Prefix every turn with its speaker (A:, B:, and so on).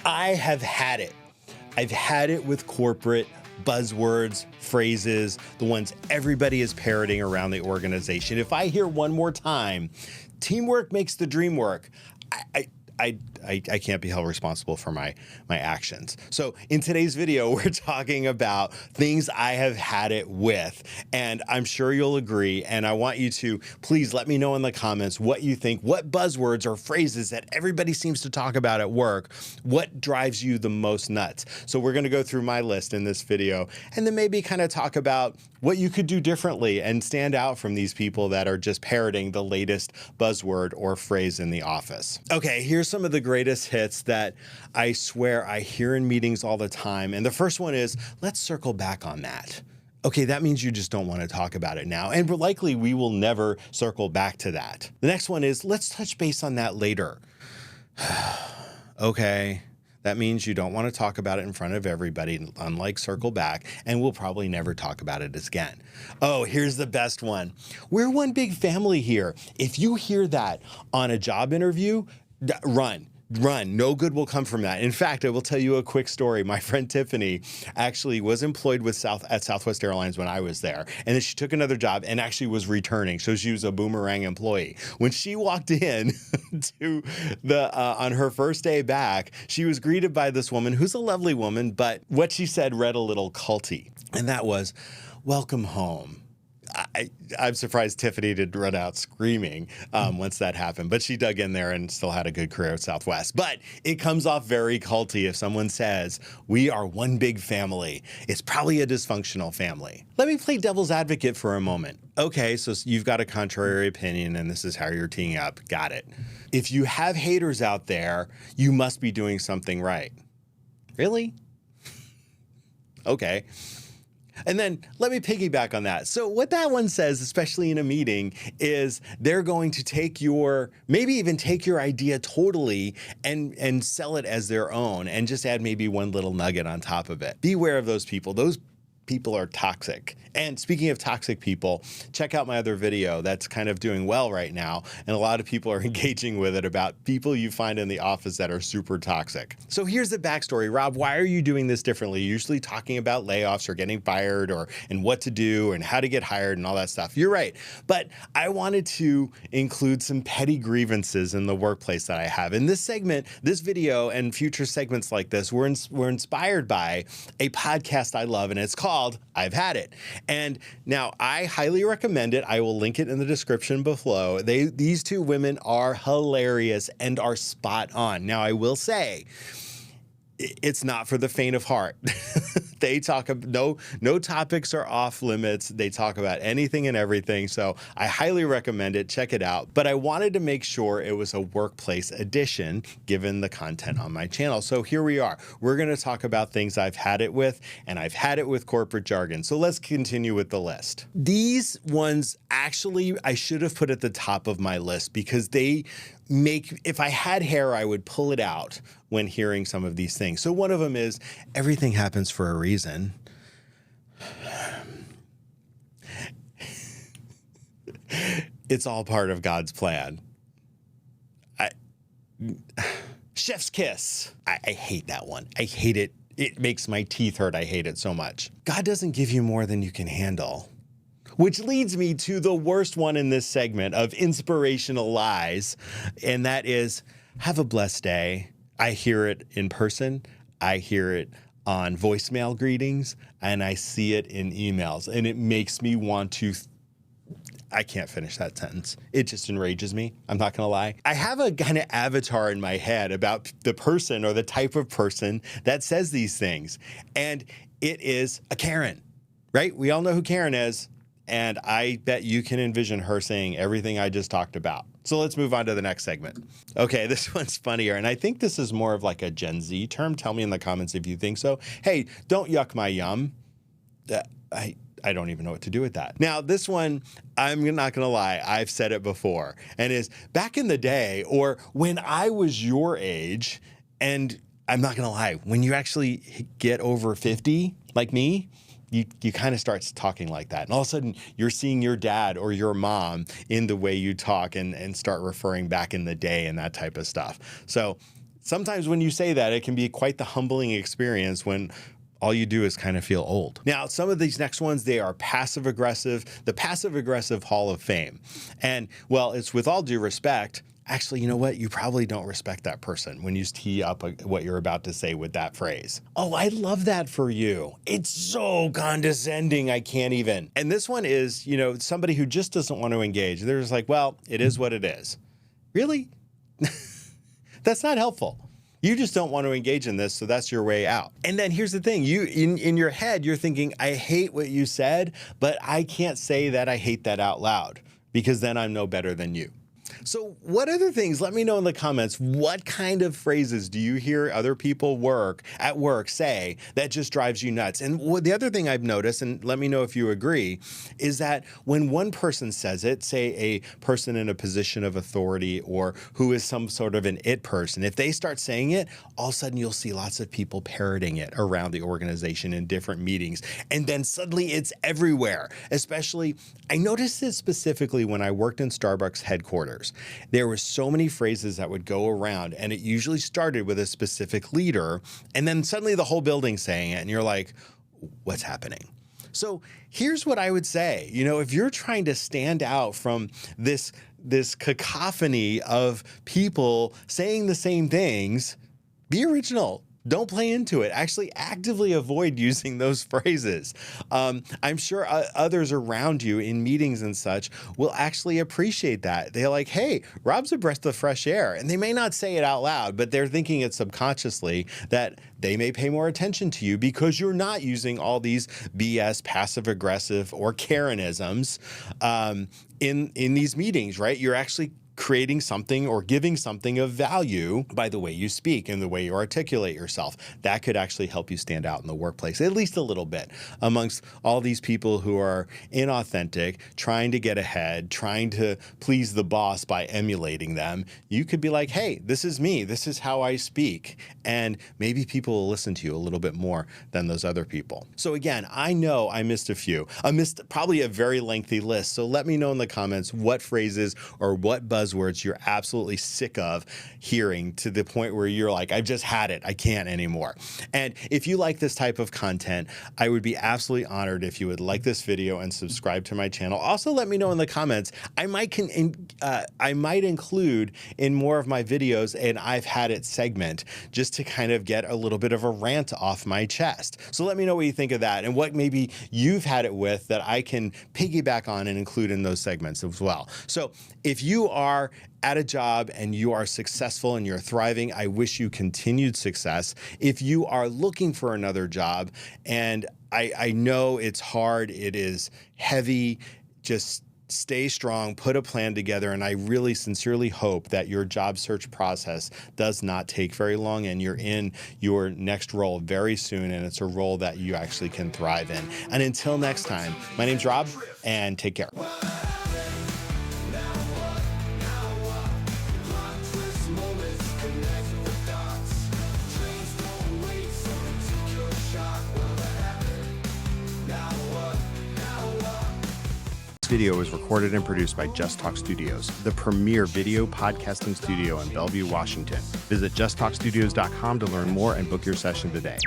A: I have had it. I've had it with corporate buzzwords, phrases, the ones everybody is parroting around the organization. If I hear one more time, teamwork makes the dream work, I can't be held responsible for my actions. So in today's video, we're talking about things I have had it with, and I'm sure you'll agree. And I want you to please let me know in the comments what you think, what buzzwords or phrases that everybody seems to talk about at work, what drives you the most nuts. So we're gonna go through my list in this video, and then maybe kind of talk about what you could do differently and stand out from these people that are just parroting the latest buzzword or phrase in the office. Okay, here's some of the greatest hits that I swear I hear in meetings all the time. And the first one is, let's circle back on that. Okay, that means you just don't want to talk about it now. And likely we will never circle back to that. The next one is, let's touch base on that later. Okay. That means you don't want to talk about it in front of everybody, unlike circle back, and we'll probably never talk about it again. Oh, here's the best one. We're one big family here. If you hear that on a job interview, run. No good will come from that. In fact, I will tell you a quick story. My friend Tiffany actually was employed with Southwest Airlines when I was there. And then she took another job and actually was returning. So she was a boomerang employee. When she walked in to on her first day back, she was greeted by this woman who's a lovely woman, but what she said read a little culty. And that was, welcome home. I'm surprised Tiffany didn't run out screaming once that happened, but she dug in there and still had a good career at Southwest. But it comes off very culty if someone says, we are one big family. It's probably a dysfunctional family. Let me play devil's advocate for a moment. Okay, so you've got a contrary opinion and this is how you're teeing up. Got it. If you have haters out there, you must be doing something right. Really? Okay. And then let me piggyback on that. So what that one says, especially in a meeting, is they're going to take maybe even take your idea totally and sell it as their own and just add maybe one little nugget on top of it. Beware of those people. Those people are toxic. And speaking of toxic people, check out my other video that's kind of doing well right now. And a lot of people are engaging with it about people you find in the office that are super toxic. So here's the backstory. Rob, why are you doing this differently? You're usually talking about layoffs or getting fired and what to do and how to get hired and all that stuff. You're right. But I wanted to include some petty grievances in the workplace that I have. In this segment, this video and future segments like this, we're inspired by a podcast I love, and it's called I've Had It. And now I highly recommend it. I will link it in the description below. These two women are hilarious and are spot on. Now I will say, it's not for the faint of heart. They talk about no topics are off limits. They talk about anything and everything. So I highly recommend it. Check it out. But I wanted to make sure it was a workplace edition given the content on my channel. So here we are. We're going to talk about things I've had it with, and I've had it with corporate jargon. So let's continue with the list. These ones actually I should have put at the top of my list because they if I had hair, I would pull it out when hearing some of these things. So one of them is, everything happens for a reason. It's all part of God's plan. Chef's kiss. I hate that one. I hate it. It makes my teeth hurt. I hate it so much. God doesn't give you more than you can handle. Which leads me to the worst one in this segment of inspirational lies, and that is, have a blessed day. I hear it in person, I hear it on voicemail greetings, and I see it in emails, and it makes me want to I can't finish that sentence. It just enrages me. I'm not gonna lie. I have a kind of avatar in my head about the person or the type of person that says these things, and it is a Karen, right? We all know who Karen is. And I bet you can envision her saying everything I just talked about. So let's move on to the next segment. Okay, this one's funnier. And I think this is more of like a Gen Z term. Tell me in the comments if you think so. Hey, don't yuck my yum. I don't even know what to do with that. Now, this one, I'm not going to lie. I've said it before. And is back in the day, or when I was your age, and I'm not going to lie, when you actually get over 50, like me, you kind of start talking like that. And all of a sudden, you're seeing your dad or your mom in the way you talk and start referring back in the day and that type of stuff. So Sometimes when you say that, it can be quite the humbling experience when all you do is kind of feel old. Now, some of these next ones, they are passive aggressive, the passive aggressive Hall of Fame. And well, it's with all due respect. Actually, you know what? You probably don't respect that person when you tee up what you're about to say with that phrase. Oh, I love that for you. It's so condescending, I can't even. And this one is, somebody who just doesn't want to engage. They're just like, well, it is what it is. Really? That's not helpful. You just don't want to engage in this, so that's your way out. And then here's the thing, you in your head, you're thinking, I hate what you said, but I can't say that I hate that out loud because then I'm no better than you. So what other things, let me know in the comments, what kind of phrases do you hear other people at work say that just drives you nuts? And the other thing I've noticed, and let me know if you agree, is that when one person says it, say a person in a position of authority or who is some sort of an it person, if they start saying it, all of a sudden you'll see lots of people parroting it around the organization in different meetings. And then suddenly it's everywhere. Especially, I noticed it specifically when I worked in Starbucks headquarters. There were so many phrases that would go around, and it usually started with a specific leader, and then suddenly the whole building's saying it, and you're like, what's happening? So here's what I would say. If you're trying to stand out from this cacophony of people saying the same things, be original. Don't play into it. Actually actively avoid using those phrases. I'm sure others around you in meetings and such will actually appreciate that. They're like, hey, Rob's a breath of fresh air. And they may not say it out loud, but they're thinking it subconsciously that they may pay more attention to you because you're not using all these BS, passive aggressive or Karenisms in these meetings, right? You're actually creating something or giving something of value by the way you speak and the way you articulate yourself. That could actually help you stand out in the workplace, at least a little bit, amongst all these people who are inauthentic, trying to get ahead, trying to please the boss by emulating them. You could be like, hey, this is me. This is how I speak. And maybe people will listen to you a little bit more than those other people. So again, I know I missed a few. I missed probably a very lengthy list. So let me know in the comments what phrases or what buzzwords you're absolutely sick of hearing to the point where you're like, I've just had it. I can't anymore. And if you like this type of content, I would be absolutely honored if you would like this video and subscribe to my channel. Also, let me know in the comments. I might include in more of my videos an I've had it segment just to kind of get a little bit of a rant off my chest. So let me know what you think of that and what maybe you've had it with that I can piggyback on and include in those segments as well. So if you are at a job and you are successful and you're thriving, I wish you continued success. If you are looking for another job, and I know it's hard, it is heavy, just stay strong, put a plan together, and I really sincerely hope that your job search process does not take very long and you're in your next role very soon, and it's a role that you actually can thrive in. And until next time, my name's Rob, and take care. This video was recorded and produced by Just Talk Studios, the premier video podcasting studio in Bellevue, Washington. Visit justtalkstudios.com to learn more and book your session today.